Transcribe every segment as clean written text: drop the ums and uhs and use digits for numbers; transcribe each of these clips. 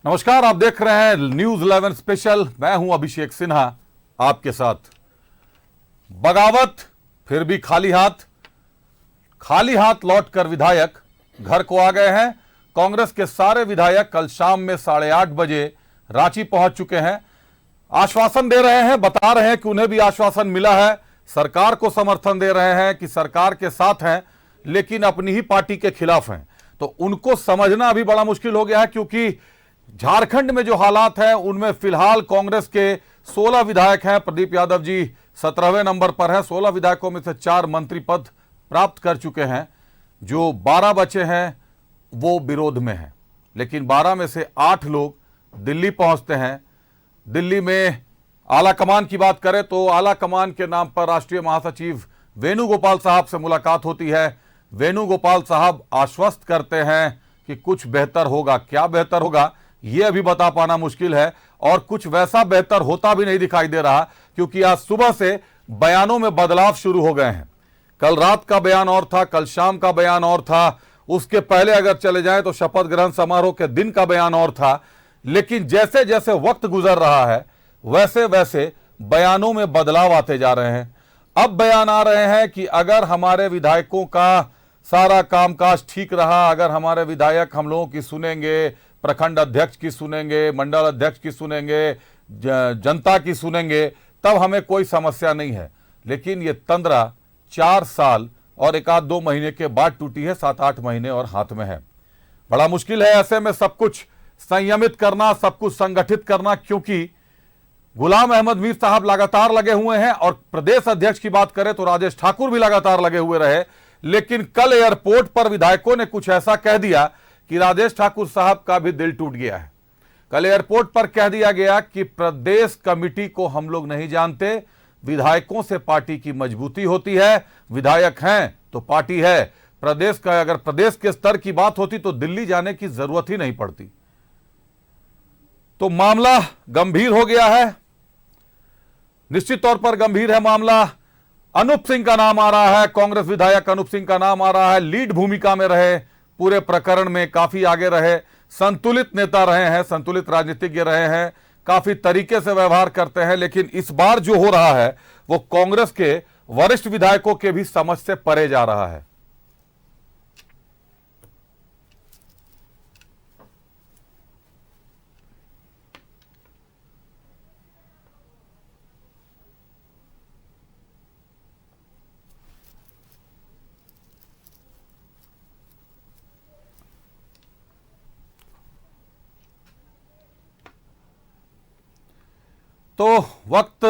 नमस्कार, आप देख रहे हैं न्यूज 11 स्पेशल। मैं हूं अभिषेक सिन्हा आपके साथ। बगावत फिर भी खाली हाथ लौटकर विधायक घर को आ गए हैं। कांग्रेस के सारे विधायक कल शाम में 8:30 बजे रांची पहुंच चुके हैं। आश्वासन दे रहे हैं, बता रहे हैं कि उन्हें भी आश्वासन मिला है, सरकार को समर्थन दे रहे हैं कि सरकार के साथ हैं, लेकिन अपनी ही पार्टी के खिलाफ हैं। तो उनको समझना अभी बड़ा मुश्किल हो गया है, क्योंकि झारखंड में जो हालात हैं उनमें फिलहाल कांग्रेस के 16 विधायक हैं। प्रदीप यादव जी 17वें नंबर पर हैं। 16 विधायकों में से 4 मंत्री पद प्राप्त कर चुके हैं। जो 12 बचे हैं वो विरोध में हैं, लेकिन 12 में से 8 लोग दिल्ली पहुंचते हैं। दिल्ली में आला कमान की बात करें तो आला कमान के नाम पर राष्ट्रीय महासचिव वेणुगोपाल साहब से मुलाकात होती है। वेणुगोपाल साहब आश्वस्त करते हैं कि कुछ बेहतर होगा। क्या बेहतर होगा ये अभी बता पाना मुश्किल है, और कुछ वैसा बेहतर होता भी नहीं दिखाई दे रहा, क्योंकि आज सुबह से बयानों में बदलाव शुरू हो गए हैं। कल रात का बयान और था, कल शाम का बयान और था, उसके पहले अगर चले जाएं तो शपथ ग्रहण समारोह के दिन का बयान और था। लेकिन जैसे जैसे वक्त गुजर रहा है वैसे वैसे बयानों में बदलाव आते जा रहे हैं। अब बयान आ रहे हैं कि अगर हमारे विधायकों का सारा कामकाज ठीक रहा, अगर हमारे विधायक हम लोगों की सुनेंगे, प्रखंड अध्यक्ष की सुनेंगे, मंडल अध्यक्ष की सुनेंगे, जनता की सुनेंगे, तब हमें कोई समस्या नहीं है। लेकिन ये तंद्रा 4 साल और 1-2 महीने के बाद टूटी है, 7-8 महीने और हाथ में है। बड़ा मुश्किल है ऐसे में सब कुछ संयमित करना, सब कुछ संगठित करना, क्योंकि गुलाम अहमद मीर साहब लगातार लगे हुए हैं, और प्रदेश अध्यक्ष की बात करें तो राजेश ठाकुर भी लगातार लगे हुए रहे। लेकिन कल एयरपोर्ट पर विधायकों ने कुछ ऐसा कह दिया कि राजेश ठाकुर साहब का भी दिल टूट गया है। कल एयरपोर्ट पर कह दिया गया कि प्रदेश कमेटी को हम लोग नहीं जानते, विधायकों से पार्टी की मजबूती होती है, विधायक हैं तो पार्टी है। प्रदेश का अगर प्रदेश के स्तर की बात होती तो दिल्ली जाने की जरूरत ही नहीं पड़ती। तो मामला गंभीर हो गया है, निश्चित तौर पर गंभीर है मामला। अनूप सिंह का नाम आ रहा है, कांग्रेस विधायक अनूप सिंह का नाम आ रहा है। लीड भूमिका में रहे, पूरे प्रकरण में काफी आगे रहे, संतुलित नेता रहे हैं, संतुलित राजनीतिज्ञ रहे हैं, काफी तरीके से व्यवहार करते हैं। लेकिन इस बार जो हो रहा है वो कांग्रेस के वरिष्ठ विधायकों के भी समझ से परे जा रहा है। तो वक्त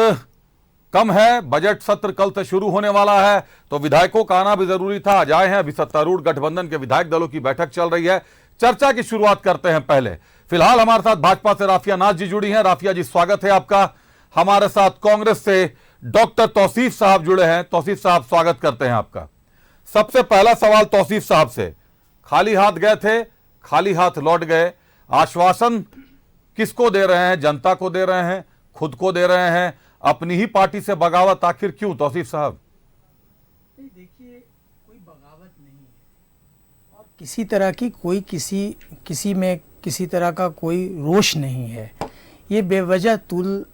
कम है, बजट सत्र कल से शुरू होने वाला है, तो विधायकों का आना भी जरूरी था। आज आए हैं। अभी सत्तारूढ़ गठबंधन के विधायक दलों की बैठक चल रही है। चर्चा की शुरुआत करते हैं। पहले फिलहाल हमारे साथ भाजपा से राफिया नाज जी जुड़ी हैं। राफिया जी, स्वागत है आपका। हमारे साथ कांग्रेस से डॉक्टर तौसीफ साहब जुड़े हैं। तौसीफ साहब, स्वागत करते हैं आपका। सबसे पहला सवाल तौसीफ साहब से, खाली हाथ गए थे, खाली हाथ लौट गए, आश्वासन किसको दे रहे हैं? जनता को दे रहे हैं, खुद को दे रहे हैं? अपनी ही पार्टी से बगावत आखिर क्यों तौसीफ साहब? देखिए, कोई बगावत नहीं है और किसी तरह की कोई किसी में किसी तरह का कोई रोष नहीं है। ये बेवजह तुल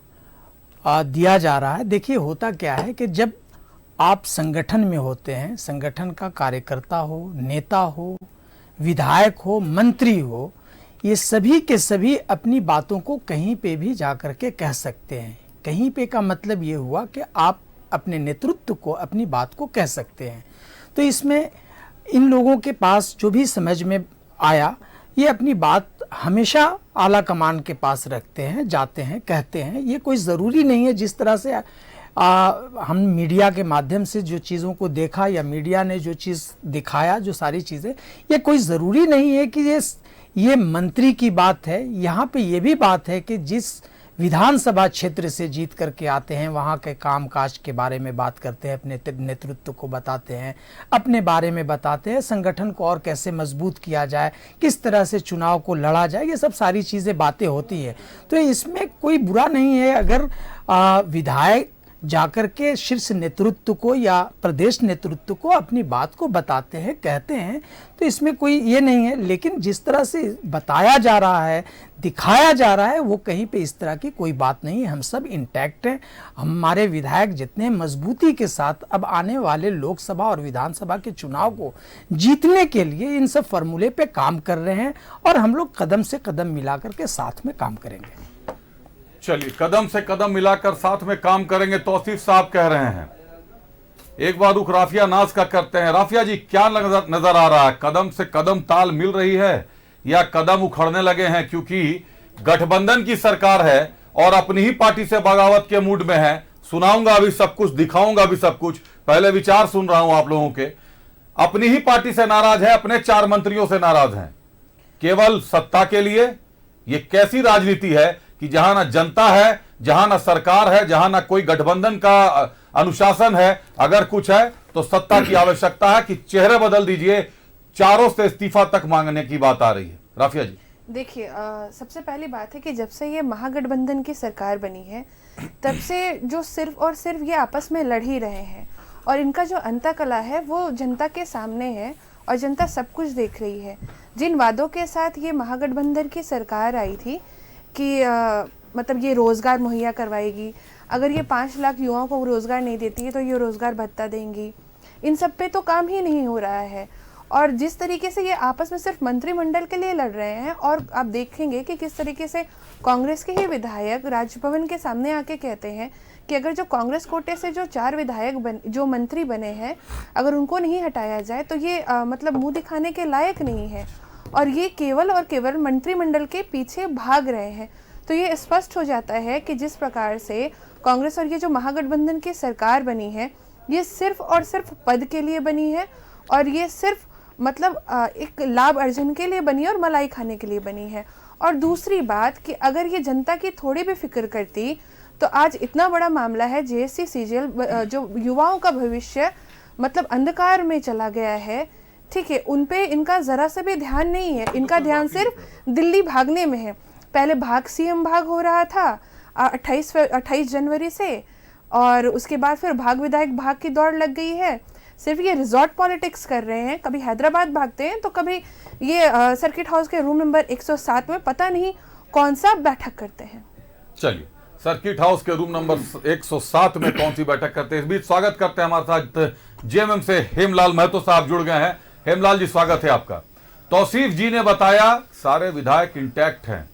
दिया जा रहा है। देखिए, होता क्या है कि जब आप संगठन में होते हैं, संगठन का कार्यकर्ता हो, नेता हो, विधायक हो, मंत्री हो, ये सभी के सभी अपनी बातों को कहीं पे भी जाकर के कह सकते हैं। कहीं पे का मतलब ये हुआ कि आप अपने नेतृत्व को, अपनी बात को कह सकते हैं। तो इसमें इन लोगों के पास जो भी समझ में आया, ये अपनी बात हमेशा आला कमान के पास रखते हैं, जाते हैं, कहते हैं। ये कोई ज़रूरी नहीं है जिस तरह से हम मीडिया के माध्यम से जो चीज़ों को देखा या मीडिया ने जो चीज़ दिखाया, जो सारी चीज़ें, ये कोई ज़रूरी नहीं है कि ये मंत्री की बात है। यहाँ पे ये भी बात है कि जिस विधानसभा क्षेत्र से जीत करके आते हैं वहाँ के कामकाज के बारे में बात करते हैं, अपने नेतृत्व को बताते हैं, अपने बारे में बताते हैं, संगठन को और कैसे मजबूत किया जाए, किस तरह से चुनाव को लड़ा जाए, ये सब सारी चीज़ें बातें होती है। तो इसमें कोई बुरा नहीं है अगर विधायक जाकर के शीर्ष नेतृत्व को या प्रदेश नेतृत्व को अपनी बात को बताते हैं, कहते हैं, तो इसमें कोई ये नहीं है। लेकिन जिस तरह से बताया जा रहा है, दिखाया जा रहा है, वो कहीं पे इस तरह की कोई बात नहीं है। हम सब इंटैक्ट हैं। हमारे विधायक जितने मजबूती के साथ अब आने वाले लोकसभा और विधानसभा के चुनाव को जीतने के लिए इन सब फॉर्मूले पे काम कर रहे हैं और हम लोग कदम से कदम मिलाकर के साथ में काम करेंगे। चलिए, कदम से कदम मिलाकर साथ में काम करेंगे, तौसीफ साहब कह रहे हैं। एक बार रुख राफिया नाज का करते हैं। राफिया जी, क्या नजर आ रहा है? कदम से कदम ताल मिल रही है या कदम उखड़ने लगे हैं? क्योंकि गठबंधन की सरकार है और अपनी ही पार्टी से बगावत के मूड में है। सुनाऊंगा अभी सब कुछ, दिखाऊंगा अभी सब कुछ, पहले विचार सुन रहा हूं आप लोगों के। अपनी ही पार्टी से नाराज है, अपने 4 मंत्रियों से नाराज हैं, केवल सत्ता के लिए। ये कैसी राजनीति है कि जहां ना जनता है, जहां ना सरकार है, जहां ना कोई गठबंधन का अनुशासन है, अगर कुछ है तो सत्ता की आवश्यकता है कि चेहरे बदल दीजिए। चारों से इस्तीफा तक मांगने की बात आ रही है। राफिया जी, देखिए, सबसे पहली बात है कि जब से ये महागठबंधन की सरकार बनी है तब से जो सिर्फ और सिर्फ ये आपस में लड़ ही रहे हैं और इनका जो अंतःकलह है वो जनता के सामने है और जनता सब कुछ देख रही है। जिन वादों के साथ ये महागठबंधन की सरकार आई थी कि मतलब ये रोज़गार मुहैया करवाएगी, अगर ये 5 लाख युवाओं को रोज़गार नहीं देती है तो ये रोज़गार भत्ता देंगी, इन सब पे तो काम ही नहीं हो रहा है। और जिस तरीके से ये आपस में सिर्फ मंत्रिमंडल के लिए लड़ रहे हैं और आप देखेंगे कि किस तरीके से कांग्रेस के ही विधायक राजभवन के सामने आके कहते हैं कि अगर जो कांग्रेस कोटे से जो 4 विधायक जो मंत्री बने हैं, अगर उनको नहीं हटाया जाए तो ये मतलब मुंह दिखाने के लायक नहीं है और ये केवल और केवल मंत्रिमंडल के पीछे भाग रहे हैं। तो ये स्पष्ट हो जाता है कि जिस प्रकार से कांग्रेस और ये जो महागठबंधन की सरकार बनी है, ये सिर्फ और सिर्फ पद के लिए बनी है और ये सिर्फ मतलब एक लाभ अर्जन के लिए बनी है और मलाई खाने के लिए बनी है। और दूसरी बात कि अगर ये जनता की थोड़ी भी फिक्र करती तो आज इतना बड़ा मामला है जेएससी सीजीएल, जो युवाओं का भविष्य मतलब अंधकार में चला गया है, ठीक है, उन पे इनका जरा सा भी ध्यान नहीं है। इनका ध्यान सिर्फ दिल्ली भागने में है। पहले भाग सीएम भाग हो रहा था 28 जनवरी से, और उसके बाद फिर भाग विधायक भाग की दौड़ लग गई है। सिर्फ ये रिजॉर्ट पॉलिटिक्स कर रहे हैं, कभी हैदराबाद भागते हैं तो कभी ये सर्किट हाउस के रूम नंबर 107 में पता नहीं कौन सा बैठक करते हैं। चलिए, सर्किट हाउस के रूम नंबर 107 में कौन सी बैठक करते हैं, इस बीच स्वागत करते हैं हमारे साथ जेएमएम से हेमलाल महतो साहब जुड़ गए हैं। हेमलाल जी, स्वागत है आपका। तौसीफ जी ने बताया सारे विधायक इंटैक्ट हैं,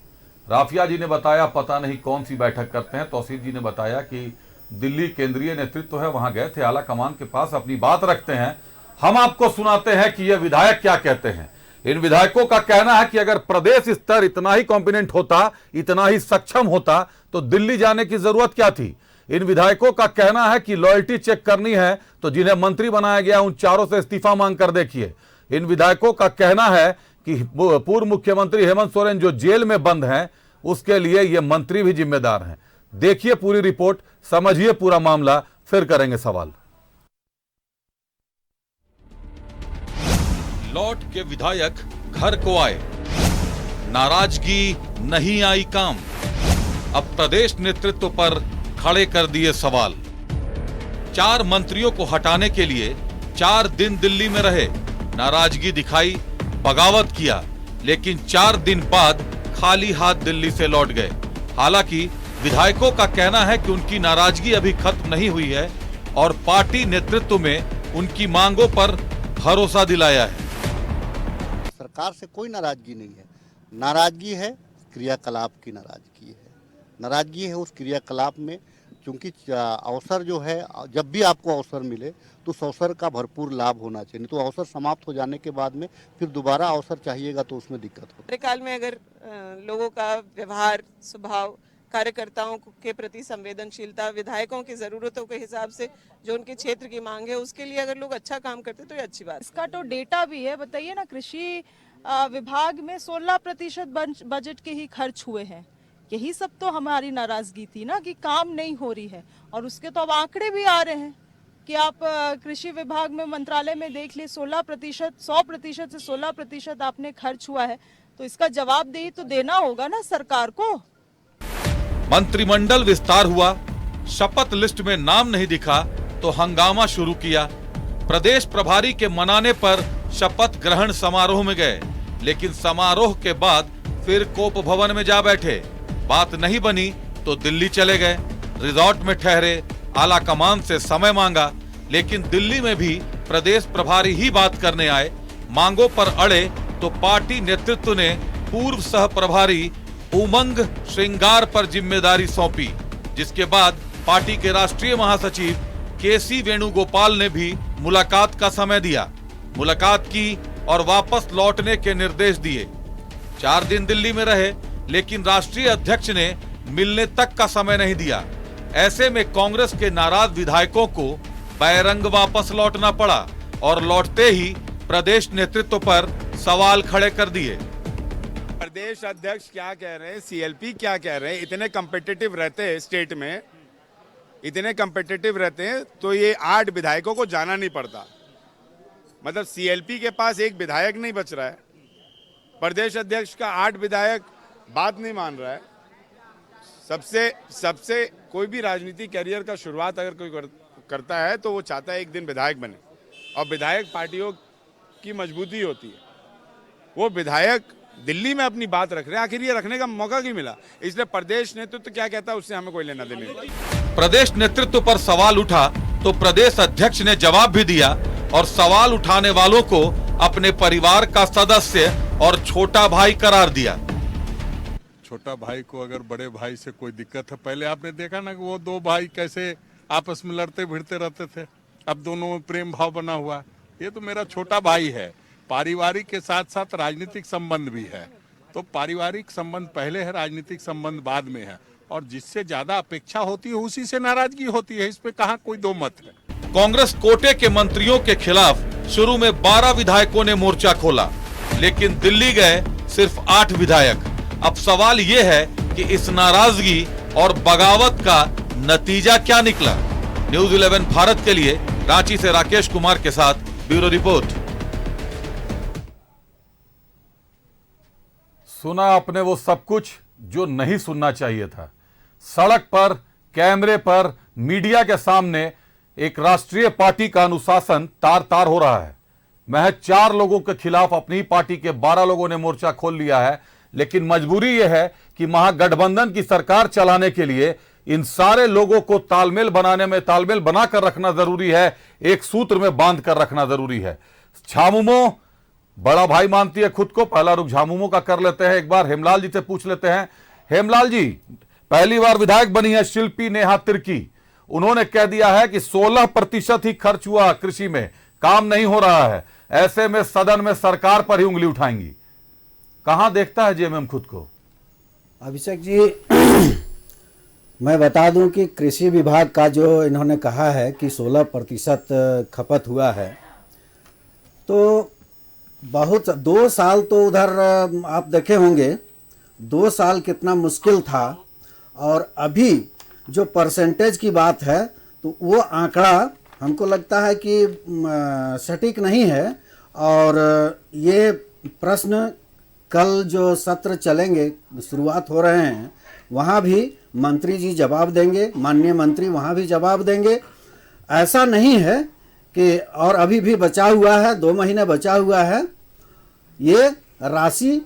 राफिया जी ने बताया पता नहीं कौन सी बैठक करते हैं, तौसीफ जी ने बताया कि दिल्ली केंद्रीय नेतृत्व है, वहां गए थे, आला कमान के पास अपनी बात रखते हैं। हम आपको सुनाते हैं कि ये विधायक क्या कहते हैं। इन विधायकों का कहना है कि अगर प्रदेश स्तर इतना ही कॉम्पिटेंट होता, इतना ही सक्षम होता तो दिल्ली जाने की जरूरत क्या थी। इन विधायकों का कहना है कि लॉयल्टी चेक करनी है तो जिन्हें मंत्री बनाया गया उन चारों से इस्तीफा मांग कर देखिए। इन विधायकों का कहना है कि पूर्व मुख्यमंत्री हेमंत सोरेन जो जेल में बंद हैं उसके लिए ये मंत्री भी जिम्मेदार हैं। देखिए पूरी रिपोर्ट, समझिए पूरा मामला, फिर करेंगे सवाल। लौट के विधायक घर को आए, नाराजगी नहीं आई काम, अब प्रदेश नेतृत्व पर खड़े कर दिए सवाल। 4 मंत्रियों को हटाने के लिए 4 दिन दिल्ली में रहे, नाराजगी दिखाई, बगावत किया, लेकिन 4 दिन बाद खाली हाथ दिल्ली से लौट गए। हालांकि विधायकोों का कहना है कि उनकी नाराजगी अभी खत्म नहीं हुई है और पार्टी नेतृत्व में उनकी मांगों पर भरोसा दिलाया है। सरकार से कोई नाराजगी नहीं है, नाराजगी है क्रियाकलाप की नाराजगी है। नाराजगी है उस क्रियाकलाप में, क्योंकि अवसर जो है, जब भी आपको अवसर मिले तो उस अवसर का भरपूर लाभ होना चाहिए, नहीं तो अवसर समाप्त हो जाने के बाद में फिर दोबारा अवसर चाहिएगा तो उसमें दिक्कत हो। कार्यकाल में अगर लोगों का व्यवहार, स्वभाव, कार्यकर्ताओं के प्रति संवेदनशीलता, विधायकों की जरूरतों के हिसाब से जो उनके क्षेत्र की मांग है उसके लिए अगर लोग अच्छा काम करते तो ये अच्छी बात। इसका तो डेटा भी है, बताइए ना, कृषि विभाग में 16% बजट के ही खर्च हुए हैं। यही सब तो हमारी नाराजगी थी ना कि काम नहीं हो रही है, और उसके तो अब आंकड़े भी आ रहे हैं कि आप कृषि विभाग में मंत्रालय में देख लिए 16%, 100% से 16% आपने खर्च हुआ है, तो इसका जवाबदेही तो देना होगा ना सरकार को। मंत्रिमंडल विस्तार हुआ, शपथ लिस्ट में नाम नहीं दिखा तो हंगामा शुरू किया। प्रदेश प्रभारी के मनाने पर शपथ ग्रहण समारोह में गए, लेकिन समारोह के बाद फिर कोप भवन में जा बैठे। बात नहीं बनी तो दिल्ली चले गए, रिजॉर्ट में ठहरे, आला कमान से समय मांगा, लेकिन दिल्ली में भी प्रदेश प्रभारी ही बात करने आए। मांगों पर अड़े तो पार्टी नेतृत्व ने पूर्व सह प्रभारी उमंग श्रृंगार पर जिम्मेदारी सौंपी, जिसके बाद पार्टी के राष्ट्रीय महासचिव केसी वेणुगोपाल ने भी मुलाकात का समय दिया। मुलाकात की और वापस लौटने के निर्देश दिए। 4 दिन दिल्ली में रहे, लेकिन राष्ट्रीय अध्यक्ष ने मिलने तक का समय नहीं दिया। ऐसे में कांग्रेस के नाराज विधायकों को बैरंग वापस लौटना पड़ा और लौटते ही प्रदेश नेतृत्व पर सवाल खड़े कर दिए। प्रदेश अध्यक्ष क्या कह रहे हैं, सीएलपी क्या कह रहे हैं, इतने कम्पिटिटिव रहते हैं स्टेट में, इतने कम्पिटिटिव रहते हैं तो ये 8 विधायकों को जाना नहीं पड़ता। मतलब सीएलपी के पास एक विधायक नहीं बच रहा है, प्रदेश अध्यक्ष का 8 विधायक बात नहीं मान रहा है। सबसे कोई भी राजनीति करियर का शुरुआत अगर कोई करता है तो वो चाहता है एक दिन विधायक बने, और विधायक पार्टियों की मजबूती होती है। वो विधायक दिल्ली में अपनी बात रख रहे हैं, आखिर ये रखने का मौका क्यों मिला? इसलिए प्रदेश नेतृत्व क्या कहता है उससे हमें कोई लेना देना नहीं। प्रदेश नेतृत्व पर सवाल उठा तो प्रदेश अध्यक्ष ने जवाब भी दिया और सवाल उठाने वालों को अपने परिवार का सदस्य और छोटा भाई करार दिया। छोटा भाई को अगर बड़े भाई से कोई दिक्कत है, पहले आपने देखा ना कि वो 2 भाई कैसे आपस में लड़ते भिड़ते रहते थे, अब दोनों में प्रेम भाव बना हुआ। ये तो मेरा छोटा भाई है। पारिवारिक के साथ साथ राजनीतिक संबंध भी है, तो पारिवारिक संबंध पहले है, राजनीतिक संबंध बाद में है, और जिससे ज्यादा अपेक्षा होती है उसी से नाराजगी होती है। इस पे कहाँ कोई दो मत है। कांग्रेस कोटे के मंत्रियों के खिलाफ शुरू में 12 विधायकों ने मोर्चा खोला, लेकिन दिल्ली गए सिर्फ 8 विधायक। अब सवाल ये है कि इस नाराजगी और बगावत का नतीजा क्या निकला। न्यूज़ 11 भारत के लिए रांची से राकेश कुमार के साथ ब्यूरो रिपोर्ट। सुना आपने वो सब कुछ जो नहीं सुनना चाहिए था। सड़क पर, कैमरे पर, मीडिया के सामने एक राष्ट्रीय पार्टी का अनुशासन तार तार हो रहा है। महज 4 लोगों के खिलाफ अपनी पार्टी के 12 लोगों ने मोर्चा खोल लिया है, लेकिन मजबूरी यह है कि महागठबंधन की सरकार चलाने के लिए इन सारे लोगों को तालमेल बनाने में तालमेल बनाकर रखना जरूरी है, एक सूत्र में बांध कर रखना जरूरी है। झामुमो बड़ा भाई मानती है खुद को। पहला रुख झामुमो का कर लेते हैं, एक बार हेमलाल जी से पूछ लेते हैं। हेमलाल जी, पहली बार विधायक बनी है शिल्पी नेहा तिर्की। उन्होंने कह दिया है कि 16% ही खर्च हुआ कृषि में, काम नहीं हो रहा है। ऐसे में सदन में सरकार पर ही उंगली उठाएंगी। कहां देखता है जेएमएम खुद को? अभिषेक जी, मैं बता दूं कि कृषि विभाग का जो इन्होंने कहा है कि 16% खपत हुआ है, तो बहुत 2 साल तो उधर आप देखे होंगे, 2 साल कितना मुश्किल था। और अभी जो परसेंटेज की बात है तो वो आंकड़ा हमको लगता है कि सटीक नहीं है। और ये प्रश्न कल जो सत्र चलेंगे, शुरुआत हो रहे हैं, वहाँ भी मंत्री जी जवाब देंगे, माननीय मंत्री वहाँ भी जवाब देंगे। ऐसा नहीं है कि, और अभी भी बचा हुआ है, 2 महीने बचा हुआ है, ये राशि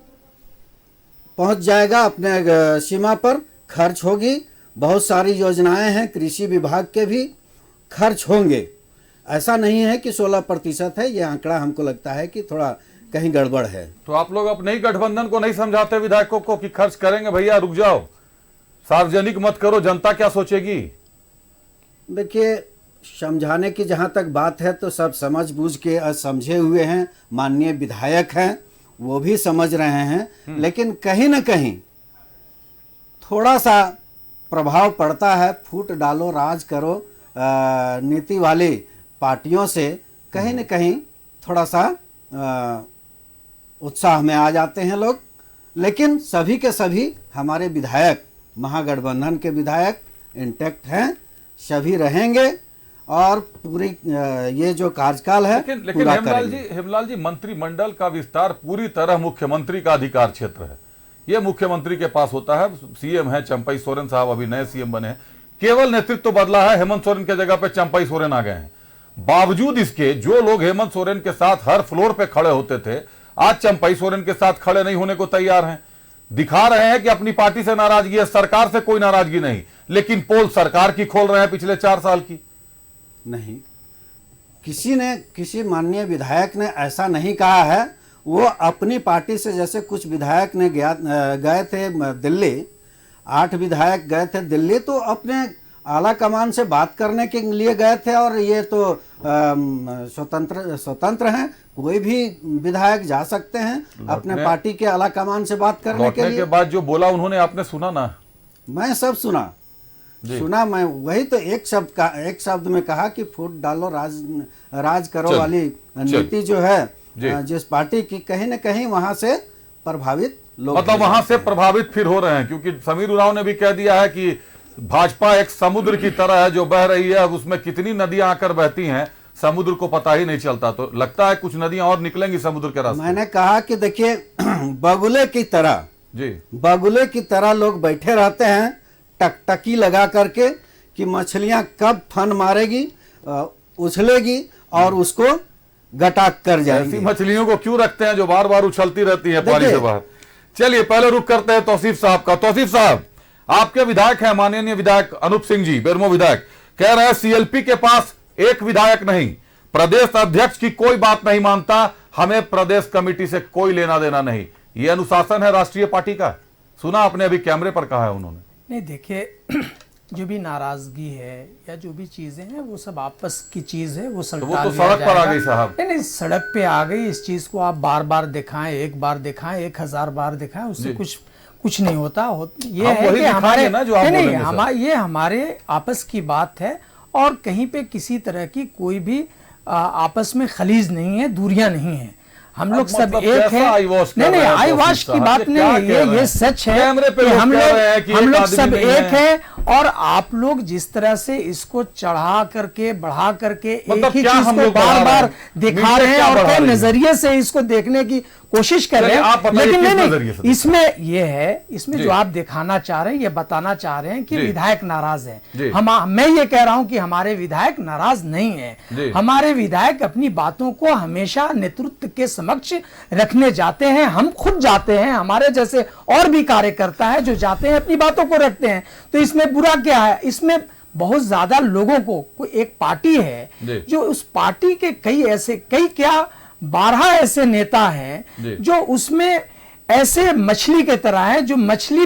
पहुंच जाएगा अपने सीमा पर, खर्च होगी। बहुत सारी योजनाएं हैं कृषि विभाग के भी, खर्च होंगे। ऐसा नहीं है कि 16% है, ये आंकड़ा हमको लगता है कि थोड़ा कहीं गड़बड़ है। तो आप लोग अपने ही गठबंधन को नहीं समझाते विधायकों को कि खर्च करेंगे भैया, रुक जाओ, सार्वजनिक मत करो, जनता क्या सोचेगी? देखिए, समझाने की जहाँ तक बात है तो सब समझ बूझ के समझे हुए हैं। माननीय विधायक हैं, वो भी समझ रहे हैं, लेकिन कहीं ना कहीं थोड़ा सा प्रभाव पड़ता है। फूट डालो राज करो नीति वाली पार्टियों से कहीं न कहीं थोड़ा सा उत्साह में आ जाते हैं लोग। लेकिन सभी के सभी हमारे विधायक, महागठबंधन के विधायक इंटैक्ट हैं, सभी रहेंगे और पूरी ये जो कार्यकाल है लेकिन हेमलाल जी, मंत्रिमंडल का विस्तार पूरी तरह मुख्यमंत्री का अधिकार क्षेत्र है। ये मुख्यमंत्री के पास होता है। सीएम है चंपई सोरेन साहब, अभी नए सीएम बने हैं। केवल नेतृत्व बदला है, हेमंत सोरेन के जगह पे चंपई सोरेन आ गए हैं। बावजूद इसके जो लोग हेमंत सोरेन के साथ हर फ्लोर पे खड़े होते थे, आज चंपई सोरेन के साथ खड़े नहीं होने को तैयार हैं। दिखा रहे हैं कि अपनी पार्टी से नाराजगी है, सरकार से कोई नाराजगी नहीं, लेकिन पोल सरकार की खोल रहे हैं पिछले 4 साल की। नहीं, किसी माननीय विधायक ने ऐसा नहीं कहा है। वो अपनी पार्टी से, जैसे कुछ विधायक ने गए थे दिल्ली, 8 विधायक गए थे दिल्ली, तो अपने आला कमान से बात करने के लिए गए थे, और ये तो स्वतंत्र हैं, कोई भी विधायक जा सकते हैं अपने पार्टी के आला कमान से बात करने के लिए। के बाद जो बोला उन्होंने, आपने सुना ना? मैं सब सुना। मैं वही तो एक शब्द में कहा कि फूट डालो राज करो वाली नीति जो है जिस पार्टी की, कहीं न कहीं वहां से प्रभावित लोग, मतलब वहां से प्रभावित फिर हो रहे हैं, क्योंकि समीर उरांव ने भी कह दिया है कि भाजपा एक समुद्र की तरह है जो बह रही है, अब उसमें कितनी नदियां आकर बहती हैं समुद्र को पता ही नहीं चलता। तो लगता है कुछ नदियां और निकलेंगी समुद्र के रास्ते। मैंने कहा कि देखिए बगुले की तरह लोग बैठे रहते हैं टकटकी लगा करके कि मछलियां कब फन मारेगी, उछलेगी और उसको गटाक कर जाएगी। ऐसी मछलियों को क्यों रखते हैं जो बार बार उछलती रहती है पानी से बाहर? चलिए पहले रुक करते हैं तौसीफ साहब का। तौसीफ साहब, आपके विधायक हैं, माननीय विधायक अनूप सिंह जी, बेरमो विधायक, कह रहे हैं सीएलपी के पास एक विधायक नहीं, प्रदेश अध्यक्ष की कोई बात नहीं मानता, हमें प्रदेश कमेटी से कोई लेना देना नहीं। ये अनुशासन है राष्ट्रीय पार्टी का? सुना आपने, अभी कैमरे पर कहा है उन्होंने। नहीं, देखिए जो भी नाराजगी है या जो भी चीजें हैं वो सब आपस की चीज है, वो तो सड़क पर आ गई साहब। नहीं, सड़क पे आ गई। इस चीज को आप बार बार दिखाएं, एक बार दिखाएं, 1000 बार दिखाएं, उससे कुछ नहीं होता। ये है कि हमारे ये हमारे आपस की बात है, और कहीं पे किसी तरह की कोई भी आपस में खलीज नहीं है, दूरियां नहीं है। हम लोग सब एक हैं। नहीं, आई वॉश की बात नहीं है, ये सच है कि हम लोग सब एक हैं, और आप लोग जिस तरह से इसको चढ़ा करके बढ़ा करके एक ही चीज को बार बार दिखा रहे हैं और कई नजरिए से इसको देखने की कोशिश कर रहे हैं, लेकिन नहीं, इसमें ये है, इसमें जो आप दिखाना चाह रहे हैं, ये बताना चाह रहे हैं कि विधायक नाराज है। मैं ये कह रहा हूं कि हमारे विधायक नाराज नहीं है। हमारे विधायक अपनी बातों को हमेशा नेतृत्व के समक्ष रखने जाते हैं, हम खुद जाते हैं, हमारे जैसे और भी कार्यकर्ता है जो जाते हैं अपनी बातों को रखते हैं। तो इसमें बुरा क्या है? इसमें बहुत ज्यादा लोगों को, कोई एक पार्टी है जो उस पार्टी के कई 12 ऐसे नेता हैं जो उसमें ऐसे मछली के तरह है, जो मछली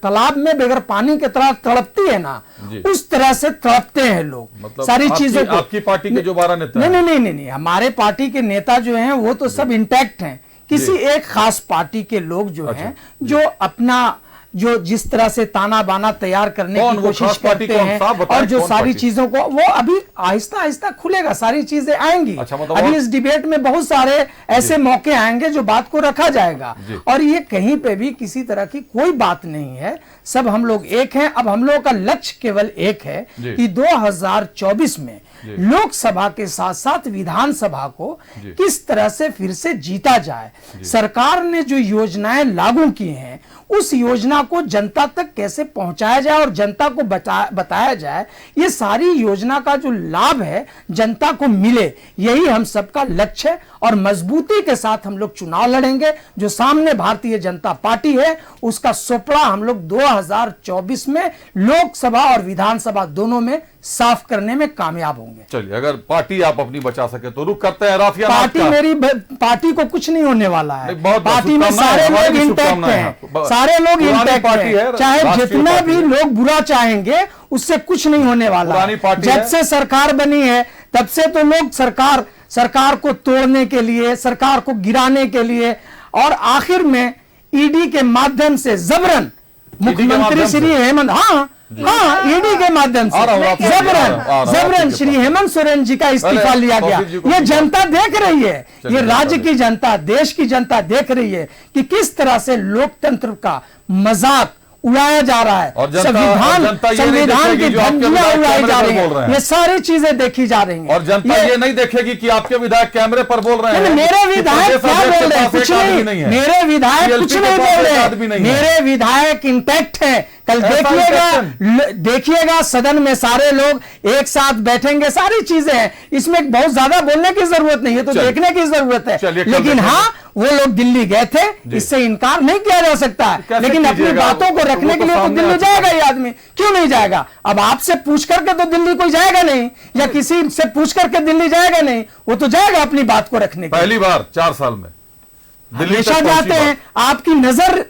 तालाब में बगैर पानी के तरह तड़पती है ना, उस तरह से तड़पते हैं लोग। मतलब सारी चीजों को। आपकी पार्टी के जो 12 नेता नहीं, हमारे पार्टी के नेता जो हैं वो तो सब इंटैक्ट हैं। किसी एक खास पार्टी के लोग जो हैं, जो अपना जिस तरह से ताना बाना तैयार करने की कोशिश करते हैं, और जो सारी चीजों को, वो अभी आहिस्ता आहिस्ता खुलेगा, सारी चीजें आएंगी। अभी इस डिबेट में बहुत सारे ऐसे मौके आएंगे जो बात को रखा जाएगा, और ये कहीं पे भी किसी तरह की कोई बात नहीं है, सब हम लोग एक हैं। अब हम लोगों का लक्ष्य केवल एक है कि 2024 में लोकसभा के साथ साथ विधानसभा को किस तरह से फिर से जीता जाए। सरकार ने जो योजनाएं लागू की हैं, उस योजना को जनता तक कैसे पहुंचाया जाए और जनता को बताया जाए, ये सारी योजना का जो लाभ है जनता को मिले, यही हम सबका लक्ष्य है। और मजबूती के साथ हम लोग चुनाव लड़ेंगे। जो सामने भारतीय जनता पार्टी है, उसका सोपड़ा हम लोग 2024 में लोकसभा और विधानसभा दोनों में साफ करने में कामयाब होंगे। चलिए, अगर पार्टी आप अपनी बचा सके तो रुक करते हैं राफिया। पार्टी को कुछ नहीं होने वाला है। पार्टी में सारे लोग इंटैक्ट हैं, सारे लोग इंटैक्ट हैं। चाहे जितना भी लोग बुरा चाहेंगे, उससे कुछ नहीं होने वाला। जब से सरकार बनी है तब से तो लोग सरकार को तोड़ने के लिए, सरकार को गिराने के लिए, और आखिर में ईडी के माध्यम से जबरन मुख्यमंत्री श्री हेमंत ईडी के माध्यम से जबरन श्री हेमंत सोरेन जी का इस्तीफा लिया गया। ये जनता देख रही है, ये राज्य की जनता, देश की जनता देख रही है कि किस तरह से लोकतंत्र का मजाक उड़ाया जा रहा है, और जनता ये नहीं संविधान देखेगी की जो आपके धज्जियां विधायक उड़ाई जा कैमरे रही पर बोल रहे हैं, हैं। ये सारी चीजें देखी जा रही हैं। और जनता ये नहीं देखेगी कि आपके विधायक कैमरे पर बोल रहे हैं मेरे कि विधायक प्रदेश क्या अध्यक्ष बोल के रहे हैं? पास कुछ एक आदमी नहीं, है। मेरे विधायक CLP कुछ के नहीं पास बोल एक रहे आदमी नहीं हैं, है। मेरे विधायक इंटैक्ट हैं। कल ऐसा देखिएगा सदन में सारे लोग एक साथ बैठेंगे, सारी चीजें हैं, इसमें बहुत ज्यादा बोलने की जरूरत नहीं है, तो चलिए। देखने की जरूरत है। चलिए, कल लेकिन देखेंगे। हाँ, वो लोग दिल्ली गए थे, इससे इनकार नहीं किया जा सकता है, कैसे लेकिन अपनी कीजिएगा? बातों को रखने के लिए तो सामने दिल्ली आ चुका जाएगा ये आदमी, क्यों नहीं जाएगा? अब आपसे पूछ करके तो दिल्ली कोई जाएगा नहीं, या किसी से पूछ करके दिल्ली जाएगा नहीं, वो तो जाएगा अपनी बात को रखने के लिए। पहली बार 4 साल में दिल्ली हमेशा तक पहुंची जाते हैं, आपकी नजर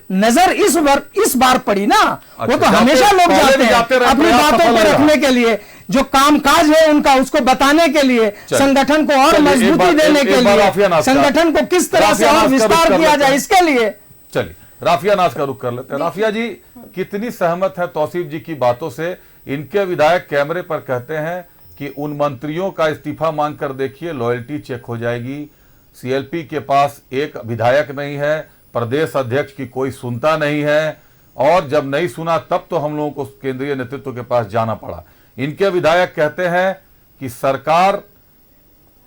इस बार पड़ी ना, वो तो जाते- हमेशा लोग पहले भी जाते जाते हैं रहे, अपनी प्रयास बातों सफल को रहा। रखने के लिए, जो कामकाज है उनका उसको बताने के लिए, चलिए। संगठन को और चलिए, एक मजबूती बार- देने एक के बार लिए, राफिया नाज का- संगठन को किस तरह से राफिया और नाज का रुख विस्तार कर किया लेते जाए हैं। इसके लिए। चलिए राफिया नाज का रुख कर लेते हैं। राफिया जी कितनी सहमत है तौसीफ जी की बातों से? इनके विधायक कैमरे पर कहते हैं कि उन मंत्रियों का इस्तीफा मांग कर देखिए, लॉयल्टी चेक हो जाएगी। सीएलपी के पास एक विधायक नहीं है, प्रदेश अध्यक्ष की कोई सुनता नहीं है, और जब नहीं सुना तब तो हम लोगों को केंद्रीय नेतृत्व के पास जाना पड़ा। इनके विधायक कहते हैं कि सरकार